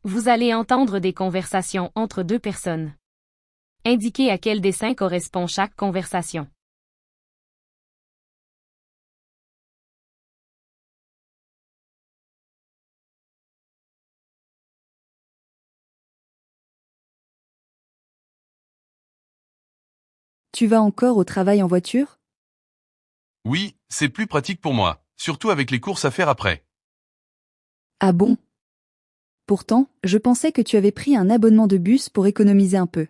Vous allez entendre des conversations entre deux personnes. Indiquez à quel dessin correspond chaque conversation. Tu vas encore au travail en voiture? Oui, c'est plus pratique pour moi, surtout avec les courses à faire après. Ah bon? Pourtant, je pensais que tu avais pris un abonnement de bus pour économiser un peu.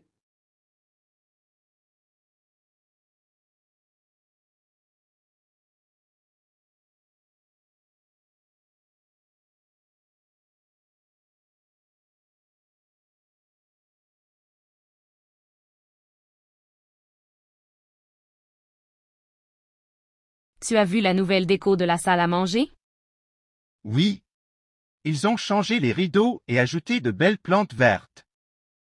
Tu as vu la nouvelle déco de la salle à manger? Oui. Ils ont changé les rideaux et ajouté de belles plantes vertes.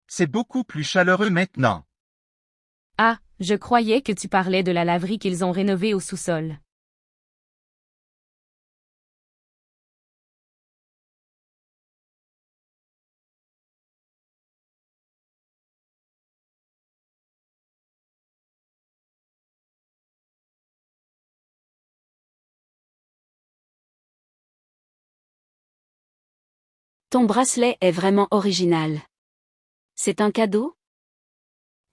C'est beaucoup plus chaleureux maintenant. Ah, je croyais que tu parlais de la laverie qu'ils ont rénovée au sous-sol. Ton bracelet est vraiment original. C'est un cadeau?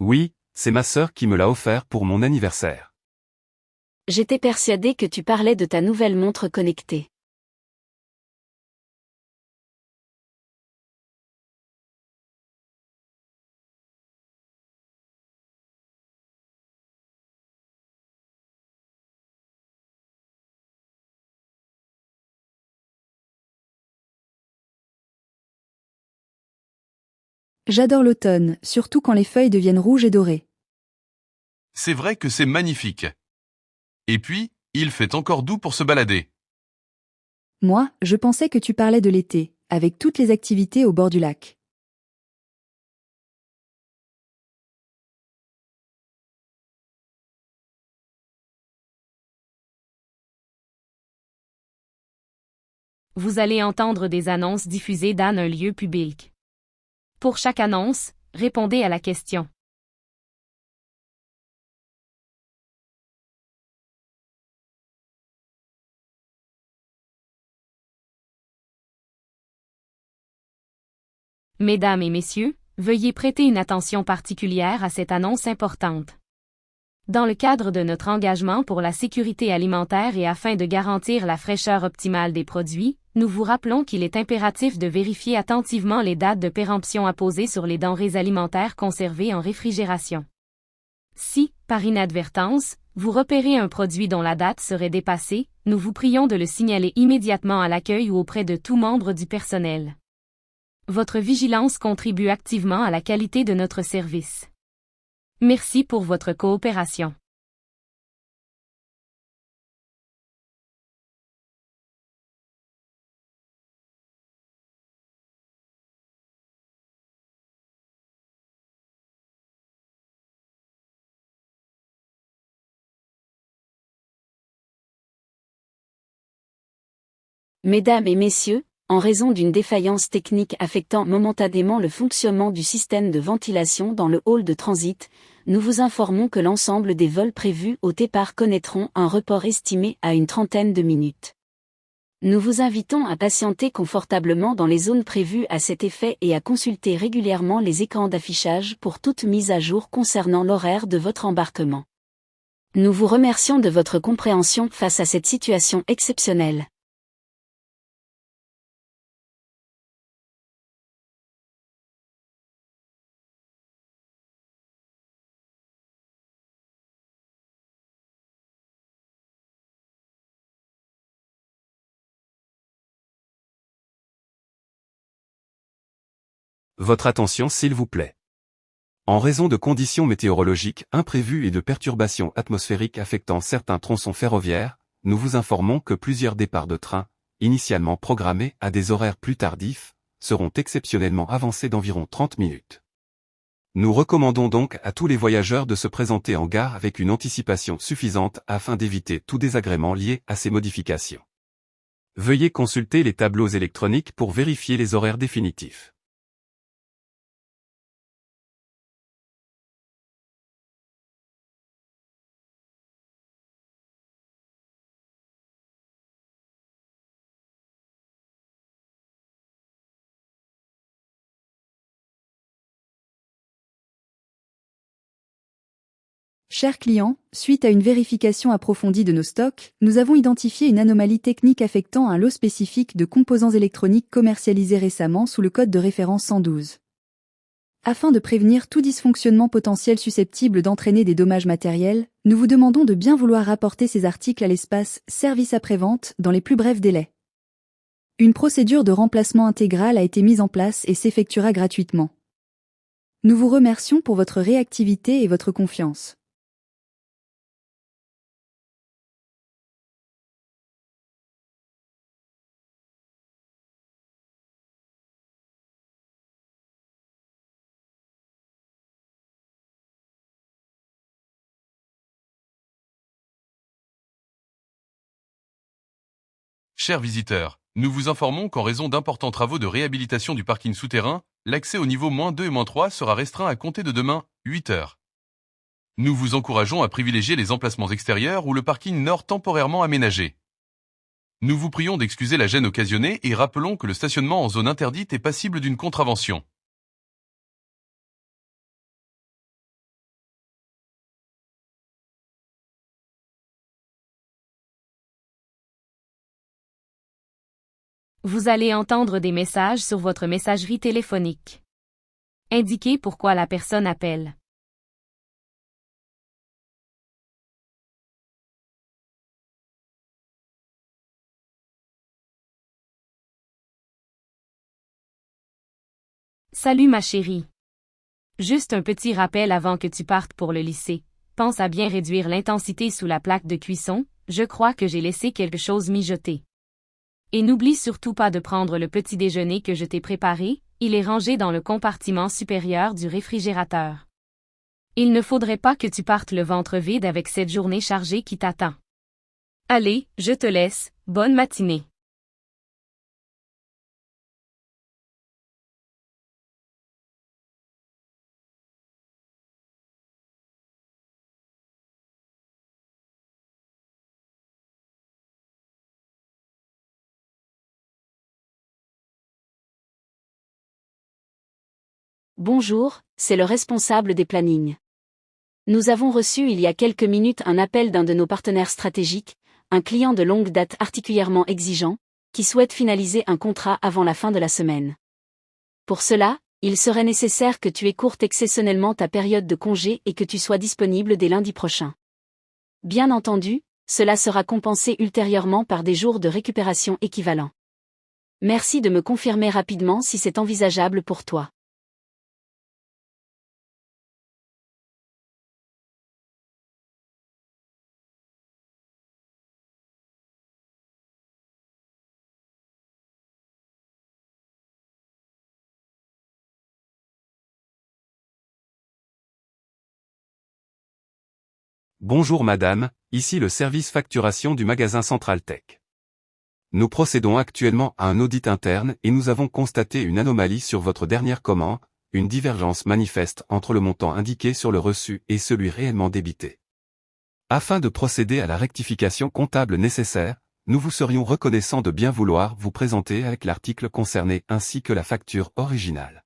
Oui, c'est ma sœur qui me l'a offert pour mon anniversaire. J'étais persuadée que tu parlais de ta nouvelle montre connectée. J'adore l'automne, surtout quand les feuilles deviennent rouges et dorées. C'est vrai que c'est magnifique. Et puis, il fait encore doux pour se balader. Moi, je pensais que tu parlais de l'été, avec toutes les activités au bord du lac. Vous allez entendre des annonces diffusées dans un lieu public. Pour chaque annonce, répondez à la question. Mesdames et messieurs, veuillez prêter une attention particulière à cette annonce importante. Dans le cadre de notre engagement pour la sécurité alimentaire et afin de garantir la fraîcheur optimale des produits, nous vous rappelons qu'il est impératif de vérifier attentivement les dates de péremption apposées sur les denrées alimentaires conservées en réfrigération. Si, par inadvertance, vous repérez un produit dont la date serait dépassée, nous vous prions de le signaler immédiatement à l'accueil ou auprès de tout membre du personnel. Votre vigilance contribue activement à la qualité de notre service. Merci pour votre coopération. Mesdames et messieurs, en raison d'une défaillance technique affectant momentanément le fonctionnement du système de ventilation dans le hall de transit, nous vous informons que l'ensemble des vols prévus au départ connaîtront un report estimé à une trentaine de minutes. Nous vous invitons à patienter confortablement dans les zones prévues à cet effet et à consulter régulièrement les écrans d'affichage pour toute mise à jour concernant l'horaire de votre embarquement. Nous vous remercions de votre compréhension face à cette situation exceptionnelle. Votre attention s'il vous plaît. En raison de conditions météorologiques imprévues et de perturbations atmosphériques affectant certains tronçons ferroviaires, nous vous informons que plusieurs départs de train, initialement programmés à des horaires plus tardifs, seront exceptionnellement avancés d'environ 30 minutes. Nous recommandons donc à tous les voyageurs de se présenter en gare avec une anticipation suffisante afin d'éviter tout désagrément lié à ces modifications. Veuillez consulter les tableaux électroniques pour vérifier les horaires définitifs. Chers clients, suite à une vérification approfondie de nos stocks, nous avons identifié une anomalie technique affectant un lot spécifique de composants électroniques commercialisés récemment sous le code de référence 112. Afin de prévenir tout dysfonctionnement potentiel susceptible d'entraîner des dommages matériels, nous vous demandons de bien vouloir rapporter ces articles à l'espace « Service après-vente » dans les plus brefs délais. Une procédure de remplacement intégrale a été mise en place et s'effectuera gratuitement. Nous vous remercions pour votre réactivité et votre confiance. Chers visiteurs, nous vous informons qu'en raison d'importants travaux de réhabilitation du parking souterrain, l'accès au niveau -2 et -3 sera restreint à compter de demain, 8 heures. Nous vous encourageons à privilégier les emplacements extérieurs ou le parking nord temporairement aménagé. Nous vous prions d'excuser la gêne occasionnée et rappelons que le stationnement en zone interdite est passible d'une contravention. Vous allez entendre des messages sur votre messagerie téléphonique. Indiquez pourquoi la personne appelle. Salut ma chérie. Juste un petit rappel avant que tu partes pour le lycée. Pense à bien réduire l'intensité sous la plaque de cuisson, je crois que j'ai laissé quelque chose mijoter. Et n'oublie surtout pas de prendre le petit déjeuner que je t'ai préparé, il est rangé dans le compartiment supérieur du réfrigérateur. Il ne faudrait pas que tu partes le ventre vide avec cette journée chargée qui t'attend. Allez, je te laisse, bonne matinée. Bonjour, c'est le responsable des plannings. Nous avons reçu il y a quelques minutes un appel d'un de nos partenaires stratégiques, un client de longue date particulièrement exigeant, qui souhaite finaliser un contrat avant la fin de la semaine. Pour cela, il serait nécessaire que tu écourtes exceptionnellement ta période de congé et que tu sois disponible dès lundi prochain. Bien entendu, cela sera compensé ultérieurement par des jours de récupération équivalents. Merci de me confirmer rapidement si c'est envisageable pour toi. Bonjour madame, ici le service facturation du magasin Central Tech. Nous procédons actuellement à un audit interne et nous avons constaté une anomalie sur votre dernière commande, une divergence manifeste entre le montant indiqué sur le reçu et celui réellement débité. Afin de procéder à la rectification comptable nécessaire, nous vous serions reconnaissants de bien vouloir vous présenter avec l'article concerné ainsi que la facture originale.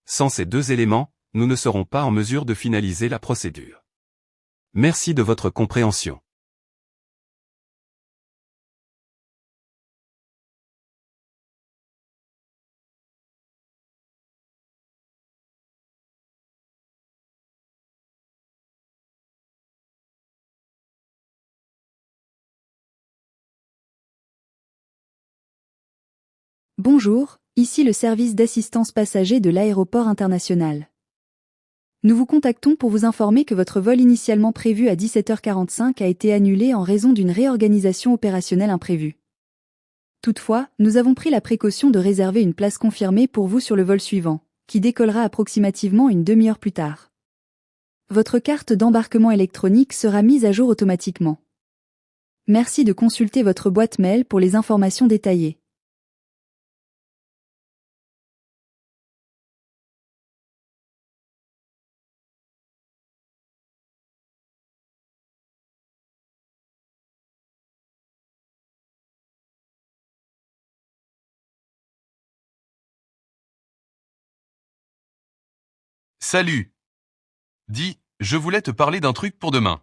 Sans ces deux éléments, nous ne serons pas en mesure de finaliser la procédure. Merci de votre compréhension. Bonjour, ici le service d'assistance passager de l'aéroport international. Nous vous contactons pour vous informer que votre vol initialement prévu à 17h45 a été annulé en raison d'une réorganisation opérationnelle imprévue. Toutefois, nous avons pris la précaution de réserver une place confirmée pour vous sur le vol suivant, qui décollera approximativement une demi-heure plus tard. Votre carte d'embarquement électronique sera mise à jour automatiquement. Merci de consulter votre boîte mail pour les informations détaillées. Salut. Dis, je voulais te parler d'un truc pour demain.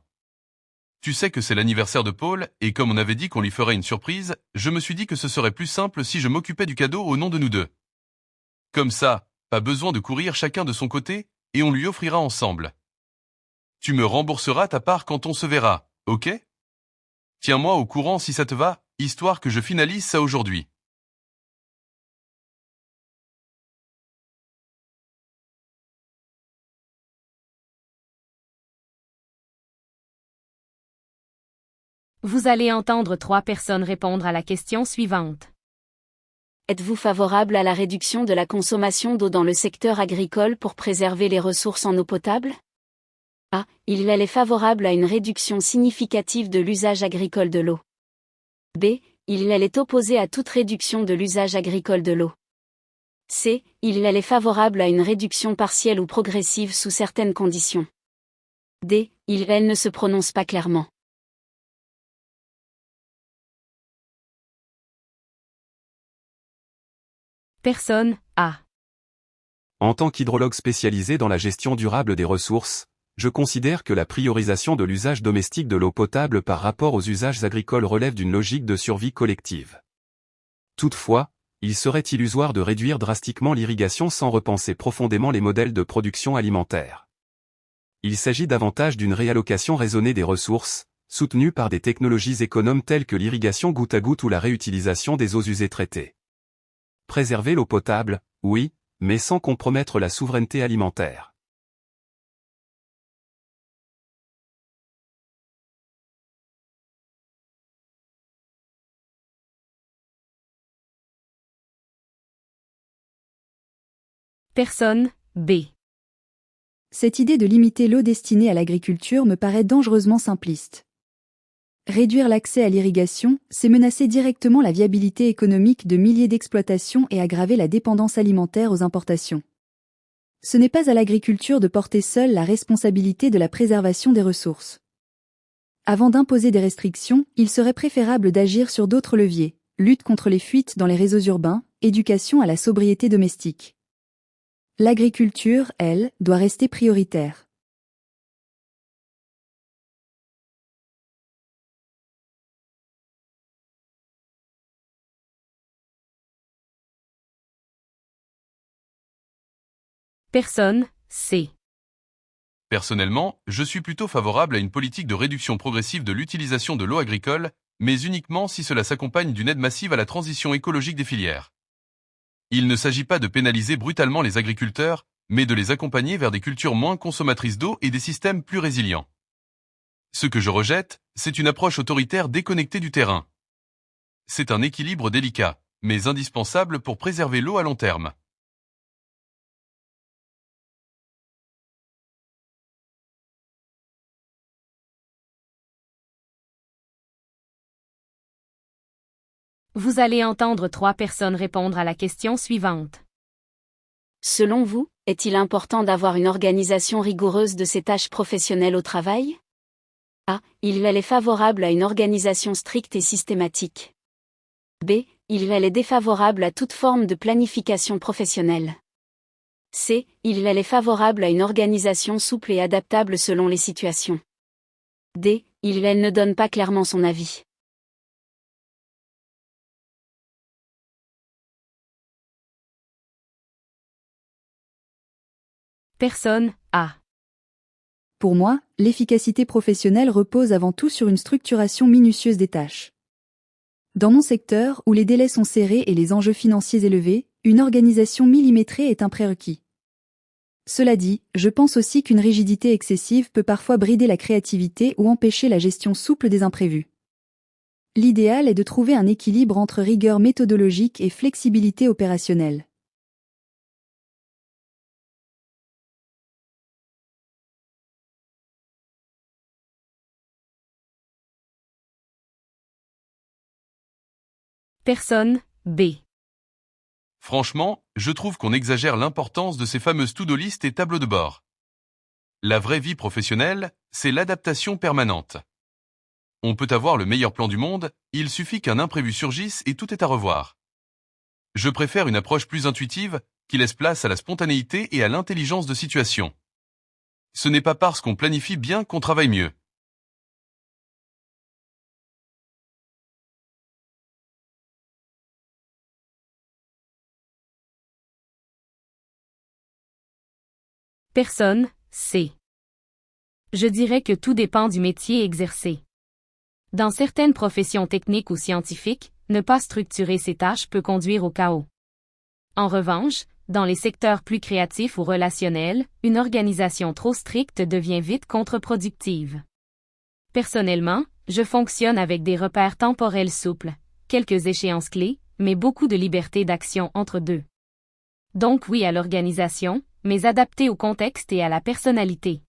Tu sais que c'est l'anniversaire de Paul, et comme on avait dit qu'on lui ferait une surprise, je me suis dit que ce serait plus simple si je m'occupais du cadeau au nom de nous deux. Comme ça, pas besoin de courir chacun de son côté, et on lui offrira ensemble. Tu me rembourseras ta part quand on se verra, ok? Tiens-moi au courant si ça te va, histoire que je finalise ça aujourd'hui. Vous allez entendre 3 personnes répondre à la question suivante. Êtes-vous favorable à la réduction de la consommation d'eau dans le secteur agricole pour préserver les ressources en eau potable? A. Il est favorable à une réduction significative de l'usage agricole de l'eau. B. Il est opposé à toute réduction de l'usage agricole de l'eau. C. Il est favorable à une réduction partielle ou progressive sous certaines conditions. D. Elle ne se prononce pas clairement. Personne A. En tant qu'hydrologue spécialisé dans la gestion durable des ressources, je considère que la priorisation de l'usage domestique de l'eau potable par rapport aux usages agricoles relève d'une logique de survie collective. Toutefois, il serait illusoire de réduire drastiquement l'irrigation sans repenser profondément les modèles de production alimentaire. Il s'agit davantage d'une réallocation raisonnée des ressources, soutenue par des technologies économes telles que l'irrigation goutte à goutte ou la réutilisation des eaux usées traitées. Préserver l'eau potable, oui, mais sans compromettre la souveraineté alimentaire. Personne B. Cette idée de limiter l'eau destinée à l'agriculture me paraît dangereusement simpliste. Réduire l'accès à l'irrigation, c'est menacer directement la viabilité économique de milliers d'exploitations et aggraver la dépendance alimentaire aux importations. Ce n'est pas à l'agriculture de porter seule la responsabilité de la préservation des ressources. Avant d'imposer des restrictions, il serait préférable d'agir sur d'autres leviers, lutte contre les fuites dans les réseaux urbains, éducation à la sobriété domestique. L'agriculture, elle, doit rester prioritaire. Personne C. Personnellement, je suis plutôt favorable à une politique de réduction progressive de l'utilisation de l'eau agricole, mais uniquement si cela s'accompagne d'une aide massive à la transition écologique des filières. Il ne s'agit pas de pénaliser brutalement les agriculteurs, mais de les accompagner vers des cultures moins consommatrices d'eau et des systèmes plus résilients. Ce que je rejette, c'est une approche autoritaire déconnectée du terrain. C'est un équilibre délicat, mais indispensable pour préserver l'eau à long terme. Vous allez entendre 3 personnes répondre à la question suivante. Selon vous, est-il important d'avoir une organisation rigoureuse de ces tâches professionnelles au travail? A. Il est favorable à une organisation stricte et systématique. B. Il est défavorable à toute forme de planification professionnelle. C. Il est favorable à une organisation souple et adaptable selon les situations. D. Il ne donne pas clairement son avis. Personne A. Pour moi, l'efficacité professionnelle repose avant tout sur une structuration minutieuse des tâches. Dans mon secteur, où les délais sont serrés et les enjeux financiers élevés, une organisation millimétrée est un prérequis. Cela dit, je pense aussi qu'une rigidité excessive peut parfois brider la créativité ou empêcher la gestion souple des imprévus. L'idéal est de trouver un équilibre entre rigueur méthodologique et flexibilité opérationnelle. Personne, B. Franchement, je trouve qu'on exagère l'importance de ces fameuses to-do list et tableaux de bord. La vraie vie professionnelle, c'est l'adaptation permanente. On peut avoir le meilleur plan du monde, il suffit qu'un imprévu surgisse et tout est à revoir. Je préfère une approche plus intuitive, qui laisse place à la spontanéité et à l'intelligence de situation. Ce n'est pas parce qu'on planifie bien qu'on travaille mieux. Personne, C. Je dirais que tout dépend du métier exercé. Dans certaines professions techniques ou scientifiques, ne pas structurer ses tâches peut conduire au chaos. En revanche, dans les secteurs plus créatifs ou relationnels, une organisation trop stricte devient vite contre-productive. Personnellement, je fonctionne avec des repères temporels souples, quelques échéances clés, mais beaucoup de liberté d'action entre deux. Donc oui à l'organisation, mais adapté au contexte et à la personnalité.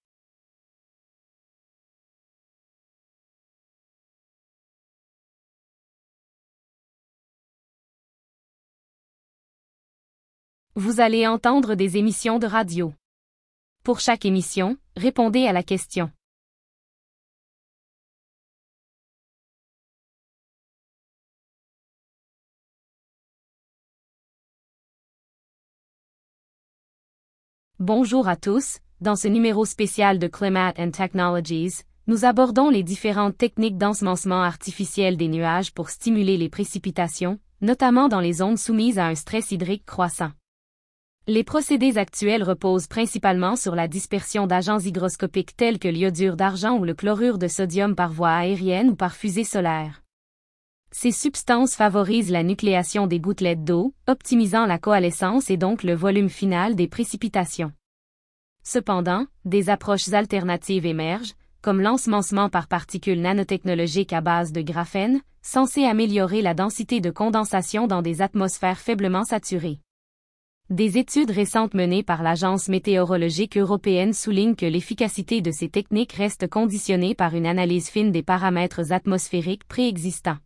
Vous allez entendre des émissions de radio. Pour chaque émission, répondez à la question. Bonjour à tous, dans ce numéro spécial de Climate and Technologies, nous abordons les différentes techniques d'ensemencement artificiel des nuages pour stimuler les précipitations, notamment dans les zones soumises à un stress hydrique croissant. Les procédés actuels reposent principalement sur la dispersion d'agents hygroscopiques tels que l'iodure d'argent ou le chlorure de sodium par voie aérienne ou par fusée solaire. Ces substances favorisent la nucléation des gouttelettes d'eau, optimisant la coalescence et donc le volume final des précipitations. Cependant, des approches alternatives émergent, comme l'ensemencement par particules nanotechnologiques à base de graphène, censées améliorer la densité de condensation dans des atmosphères faiblement saturées. Des études récentes menées par l'Agence météorologique européenne soulignent que l'efficacité de ces techniques reste conditionnée par une analyse fine des paramètres atmosphériques préexistants.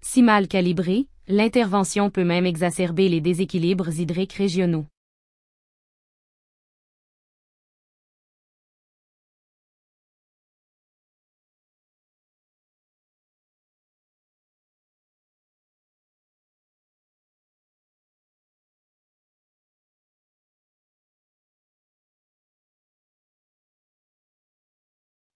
Si mal calibrée, l'intervention peut même exacerber les déséquilibres hydriques régionaux.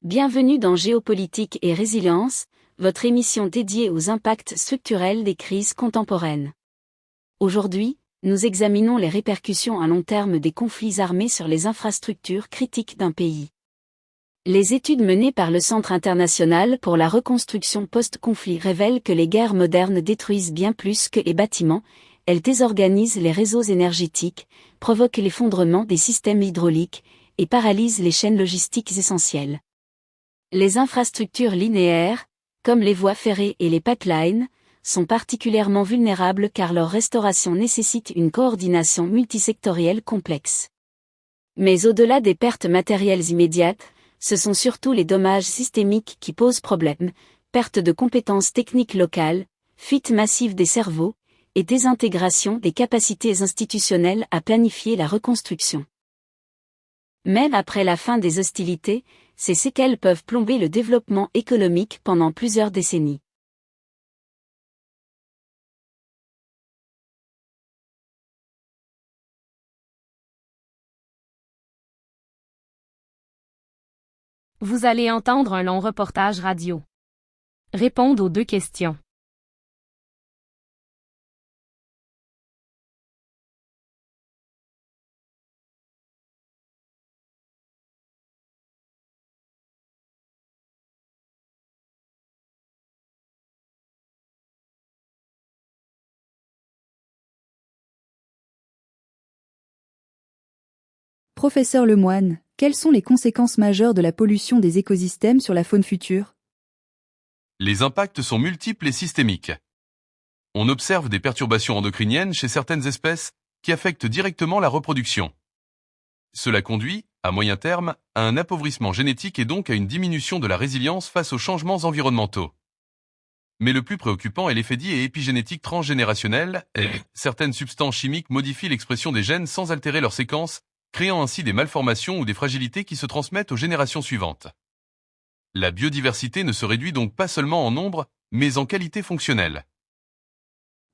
Bienvenue dans Géopolitique et Résilience, votre émission dédiée aux impacts structurels des crises contemporaines. Aujourd'hui, nous examinons les répercussions à long terme des conflits armés sur les infrastructures critiques d'un pays. Les études menées par le Centre international pour la reconstruction post-conflit révèlent que les guerres modernes détruisent bien plus que les bâtiments, elles désorganisent les réseaux énergétiques, provoquent l'effondrement des systèmes hydrauliques et paralysent les chaînes logistiques essentielles. Les infrastructures linéaires, comme les voies ferrées et les pipelines, sont particulièrement vulnérables car leur restauration nécessite une coordination multisectorielle complexe. Mais au-delà des pertes matérielles immédiates, ce sont surtout les dommages systémiques qui posent problème, perte de compétences techniques locales, fuite massive des cerveaux, et désintégration des capacités institutionnelles à planifier la reconstruction. Même après la fin des hostilités, ces séquelles peuvent plomber le développement économique pendant plusieurs décennies. Vous allez entendre un long reportage radio. Répondre aux deux questions. Professeur Lemoine, quelles sont les conséquences majeures de la pollution des écosystèmes sur la faune future? Les impacts sont multiples et systémiques. On observe des perturbations endocriniennes chez certaines espèces qui affectent directement la reproduction. Cela conduit, à moyen terme, à un appauvrissement génétique et donc à une diminution de la résilience face aux changements environnementaux. Mais le plus préoccupant est l'effet dit et épigénétique transgénérationnel. Certaines substances chimiques modifient l'expression des gènes sans altérer leur séquence, créant ainsi des malformations ou des fragilités qui se transmettent aux générations suivantes. La biodiversité ne se réduit donc pas seulement en nombre, mais en qualité fonctionnelle.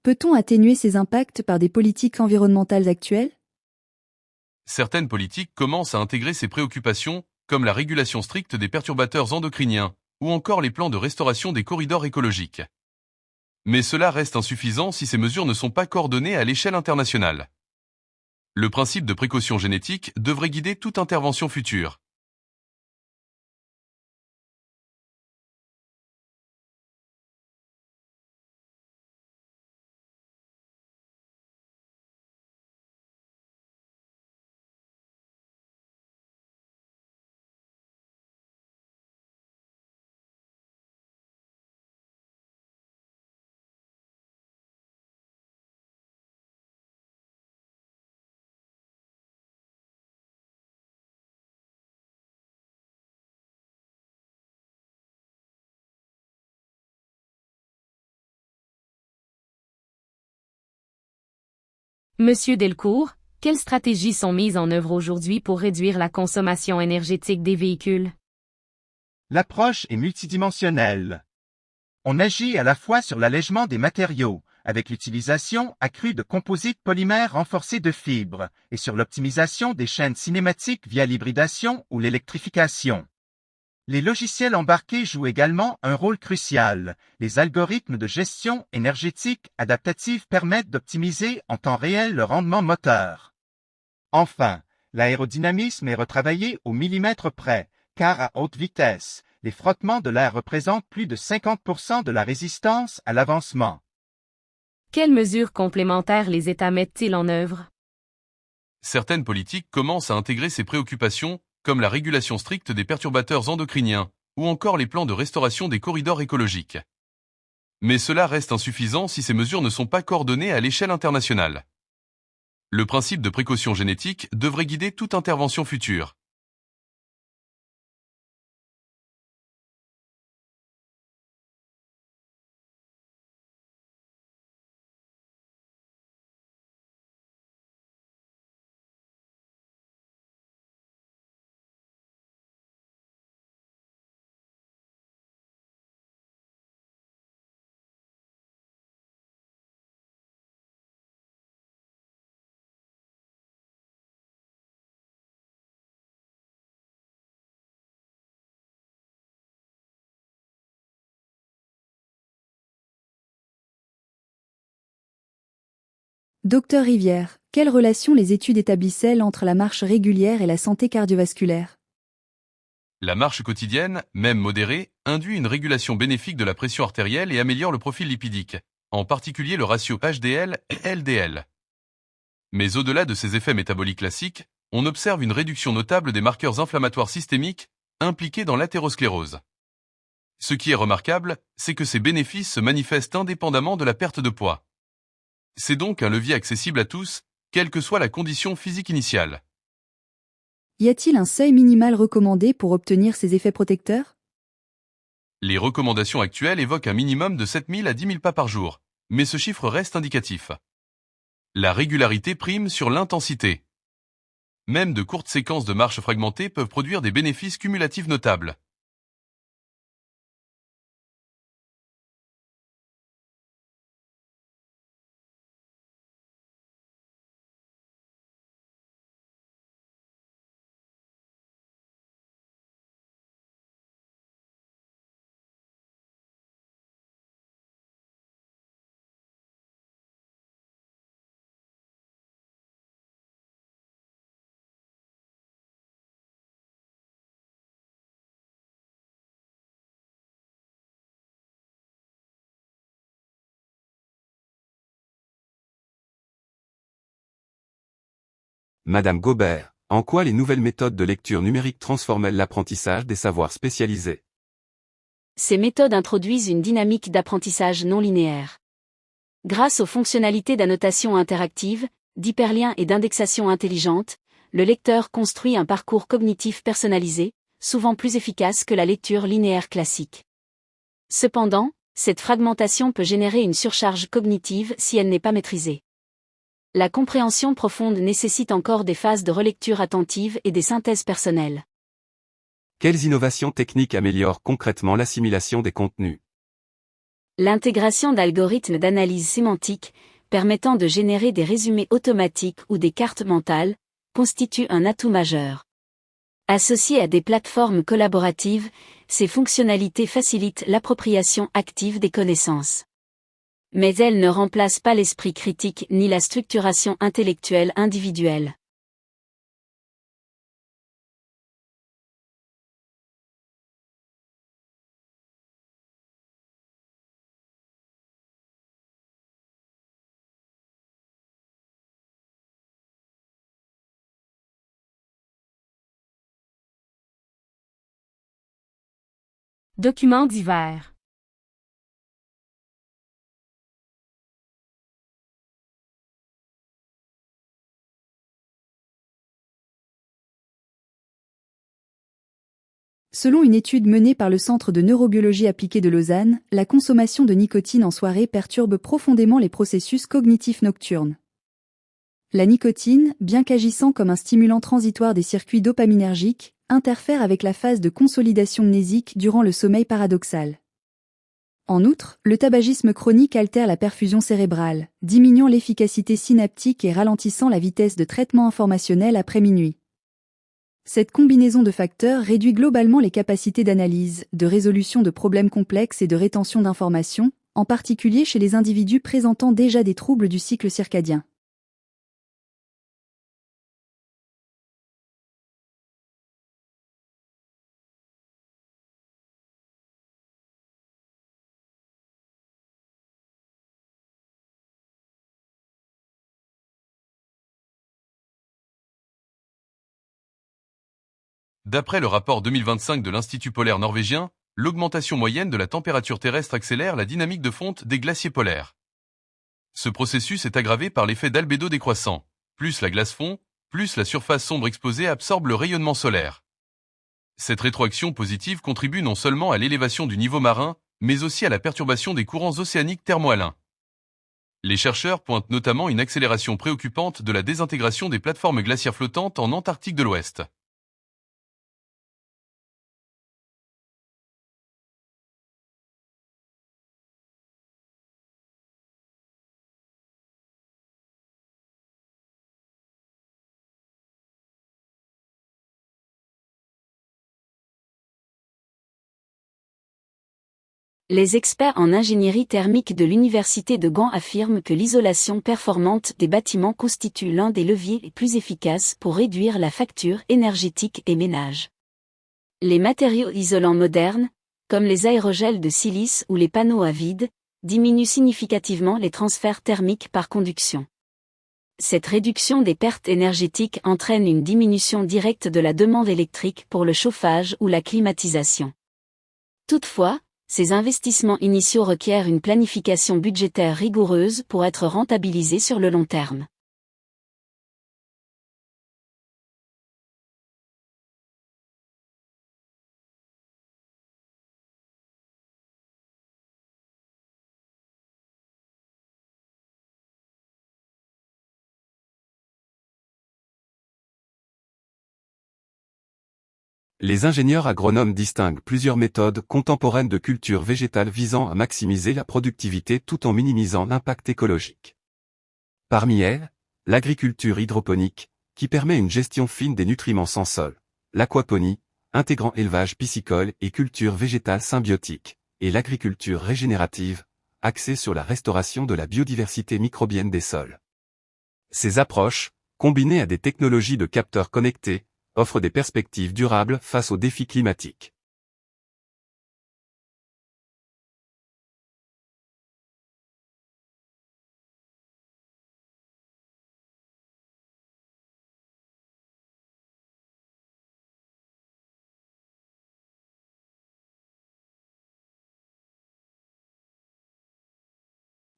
Peut-on atténuer ces impacts par des politiques environnementales actuelles? Certaines politiques commencent à intégrer ces préoccupations, comme la régulation stricte des perturbateurs endocriniens, ou encore les plans de restauration des corridors écologiques. Mais cela reste insuffisant si ces mesures ne sont pas coordonnées à l'échelle internationale. Le principe de précaution génétique devrait guider toute intervention future. Monsieur Delcourt, quelles stratégies sont mises en œuvre aujourd'hui pour réduire la consommation énergétique des véhicules? L'approche est multidimensionnelle. On agit à la fois sur l'allègement des matériaux, avec l'utilisation accrue de composites polymères renforcés de fibres, et sur l'optimisation des chaînes cinématiques via l'hybridation ou l'électrification. Les logiciels embarqués jouent également un rôle crucial. Les algorithmes de gestion énergétique adaptative permettent d'optimiser en temps réel le rendement moteur. Enfin, l'aérodynamisme est retravaillé au millimètre près, car à haute vitesse, les frottements de l'air représentent plus de 50% de la résistance à l'avancement. Quelles mesures complémentaires les États mettent-ils en œuvre? Certaines politiques commencent à intégrer ces préoccupations, comme la régulation stricte des perturbateurs endocriniens, ou encore les plans de restauration des corridors écologiques. Mais cela reste insuffisant si ces mesures ne sont pas coordonnées à l'échelle internationale. Le principe de précaution génétique devrait guider toute intervention future. Docteur Rivière, quelle relation les études établissent-elles entre la marche régulière et la santé cardiovasculaire? La marche quotidienne, même modérée, induit une régulation bénéfique de la pression artérielle et améliore le profil lipidique, en particulier le ratio HDL et LDL. Mais au-delà de ces effets métaboliques classiques, on observe une réduction notable des marqueurs inflammatoires systémiques impliqués dans l'athérosclérose. Ce qui est remarquable, c'est que ces bénéfices se manifestent indépendamment de la perte de poids. C'est donc un levier accessible à tous, quelle que soit la condition physique initiale. Y a-t-il un seuil minimal recommandé pour obtenir ces effets protecteurs? Les recommandations actuelles évoquent un minimum de 7 000 à 10 000 pas par jour, mais ce chiffre reste indicatif. La régularité prime sur l'intensité. Même de courtes séquences de marche fragmentées peuvent produire des bénéfices cumulatifs notables. Madame Gobert, en quoi les nouvelles méthodes de lecture numérique transforment-elles l'apprentissage des savoirs spécialisés? Ces méthodes introduisent une dynamique d'apprentissage non linéaire. Grâce aux fonctionnalités d'annotation interactive, d'hyperliens et d'indexation intelligente, le lecteur construit un parcours cognitif personnalisé, souvent plus efficace que la lecture linéaire classique. Cependant, Cette fragmentation peut générer une surcharge cognitive si elle n'est pas maîtrisée. La compréhension profonde nécessite encore des phases de relecture attentive et des synthèses personnelles. Quelles innovations techniques améliorent concrètement l'assimilation des contenus? L'intégration d'algorithmes d'analyse sémantique, permettant de générer des résumés automatiques ou des cartes mentales, constitue un atout majeur. Associées à des plateformes collaboratives, ces fonctionnalités facilitent l'appropriation active des connaissances. Mais elles ne remplacent pas l'esprit critique ni la structuration intellectuelle individuelle. Documents divers. Selon une étude menée par le Centre de neurobiologie appliquée de Lausanne, la consommation de nicotine en soirée perturbe profondément les processus cognitifs nocturnes. La nicotine, bien qu'agissant comme un stimulant transitoire des circuits dopaminergiques, interfère avec la phase de consolidation mnésique durant le sommeil paradoxal. En outre, le tabagisme chronique altère la perfusion cérébrale, diminuant l'efficacité synaptique et ralentissant la vitesse de traitement informationnel après minuit. Cette combinaison de facteurs réduit globalement les capacités d'analyse, de résolution de problèmes complexes et de rétention d'informations, en particulier chez les individus présentant déjà des troubles du cycle circadien. D'après le rapport 2025 de l'Institut polaire norvégien, l'augmentation moyenne de la température terrestre accélère la dynamique de fonte des glaciers polaires. Ce processus est aggravé par l'effet d'albédo décroissant. Plus la glace fond, plus la surface sombre exposée absorbe le rayonnement solaire. Cette rétroaction positive contribue non seulement à l'élévation du niveau marin, mais aussi à la perturbation des courants océaniques thermohalins. Les chercheurs pointent notamment une accélération préoccupante de la désintégration des plateformes glaciaires flottantes en Antarctique de l'Ouest. Les experts en ingénierie thermique de l'Université de Gand affirment que l'isolation performante des bâtiments constitue l'un des leviers les plus efficaces pour réduire la facture énergétique des ménages. Les matériaux isolants modernes, comme les aérogels de silice ou les panneaux à vide, diminuent significativement les transferts thermiques par conduction. Cette réduction des pertes énergétiques entraîne une diminution directe de la demande électrique pour le chauffage ou la climatisation. Toutefois, ces investissements initiaux requièrent une planification budgétaire rigoureuse pour être rentabilisés sur le long terme. Les ingénieurs agronomes distinguent plusieurs méthodes contemporaines de culture végétale visant à maximiser la productivité tout en minimisant l'impact écologique. Parmi elles, l'agriculture hydroponique, qui permet une gestion fine des nutriments sans sol, l'aquaponie, intégrant élevage piscicole et culture végétale symbiotique, et l'agriculture régénérative, axée sur la restauration de la biodiversité microbienne des sols. Ces approches, combinées à des technologies de capteurs connectés, offrent des perspectives durables face aux défis climatiques.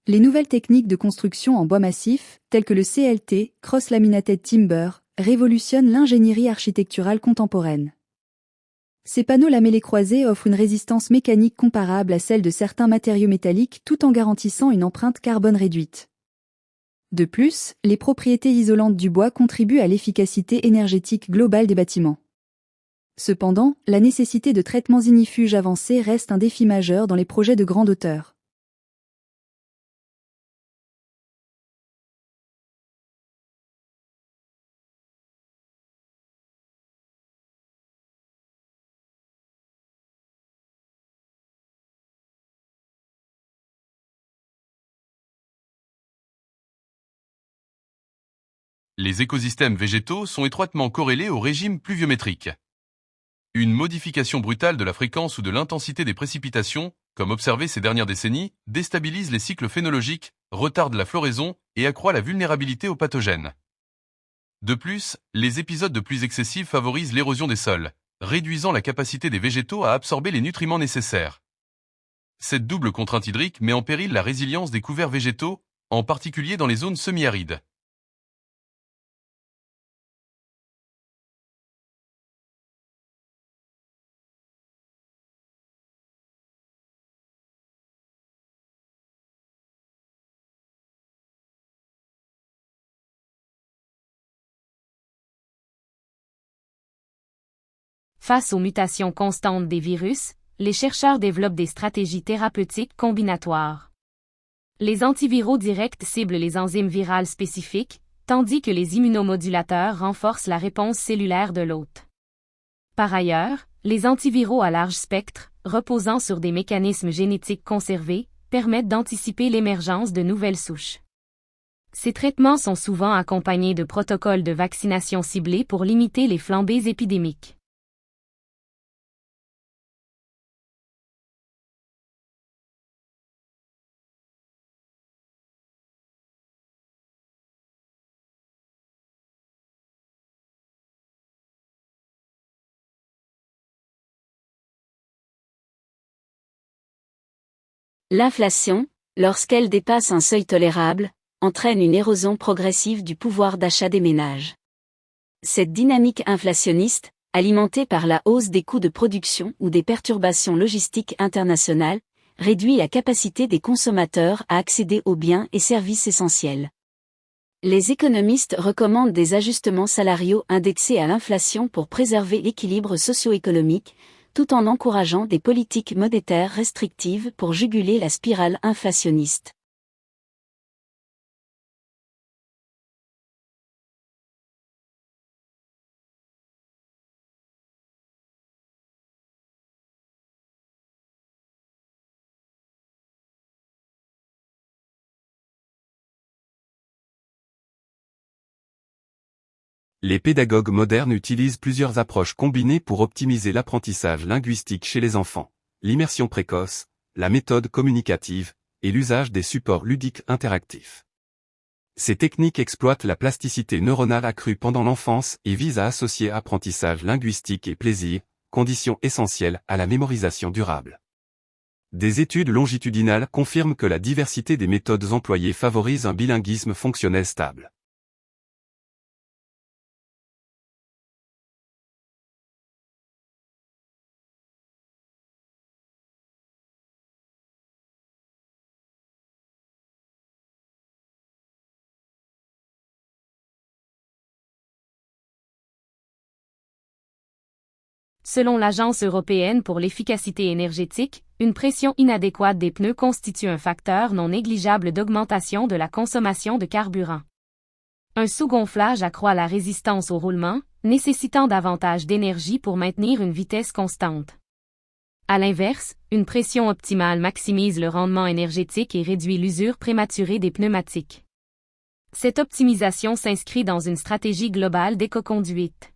Les nouvelles techniques de construction en bois massif, telles que le CLT, Cross-Laminated Timber, révolutionnent l'ingénierie architecturale contemporaine. Ces panneaux lamellés croisés offrent une résistance mécanique comparable à celle de certains matériaux métalliques tout en garantissant une empreinte carbone réduite. De plus, les propriétés isolantes du bois contribuent à l'efficacité énergétique globale des bâtiments. Cependant, la nécessité de traitements ignifuges avancés reste un défi majeur dans les projets de grande hauteur. Les écosystèmes végétaux sont étroitement corrélés au régime pluviométrique. Une modification brutale de la fréquence ou de l'intensité des précipitations, comme observé ces dernières décennies, déstabilise les cycles phénologiques, retarde la floraison et accroît la vulnérabilité aux pathogènes. De plus, les épisodes de pluie excessive favorisent l'érosion des sols, réduisant la capacité des végétaux à absorber les nutriments nécessaires. Cette double contrainte hydrique met en péril la résilience des couverts végétaux, en particulier dans les zones semi-arides. Face aux mutations constantes des virus, les chercheurs développent des stratégies thérapeutiques combinatoires. Les antiviraux directs ciblent les enzymes virales spécifiques, tandis que les immunomodulateurs renforcent la réponse cellulaire de l'hôte. Par ailleurs, les antiviraux à large spectre, reposant sur des mécanismes génétiques conservés, permettent d'anticiper l'émergence de nouvelles souches. Ces traitements sont souvent accompagnés de protocoles de vaccination ciblés pour limiter les flambées épidémiques. L'inflation, lorsqu'elle dépasse un seuil tolérable, entraîne une érosion progressive du pouvoir d'achat des ménages. Cette dynamique inflationniste, alimentée par la hausse des coûts de production ou des perturbations logistiques internationales, réduit la capacité des consommateurs à accéder aux biens et services essentiels. Les économistes recommandent des ajustements salariaux indexés à l'inflation pour préserver l'équilibre socio-économique, tout en encourageant des politiques monétaires restrictives pour juguler la spirale inflationniste. Les pédagogues modernes utilisent plusieurs approches combinées pour optimiser l'apprentissage linguistique chez les enfants: l'immersion précoce, la méthode communicative, et l'usage des supports ludiques interactifs. Ces techniques exploitent la plasticité neuronale accrue pendant l'enfance et visent à associer apprentissage linguistique et plaisir, conditions essentielles à la mémorisation durable. Des études longitudinales confirment que la diversité des méthodes employées favorise un bilinguisme fonctionnel stable. Selon l'Agence européenne pour l'efficacité énergétique, une pression inadéquate des pneus constitue un facteur non négligeable d'augmentation de la consommation de carburant. Un sous-gonflage accroît la résistance au roulement, nécessitant davantage d'énergie pour maintenir une vitesse constante. À l'inverse, une pression optimale maximise le rendement énergétique et réduit l'usure prématurée des pneumatiques. Cette optimisation s'inscrit dans une stratégie globale d'éco-conduite.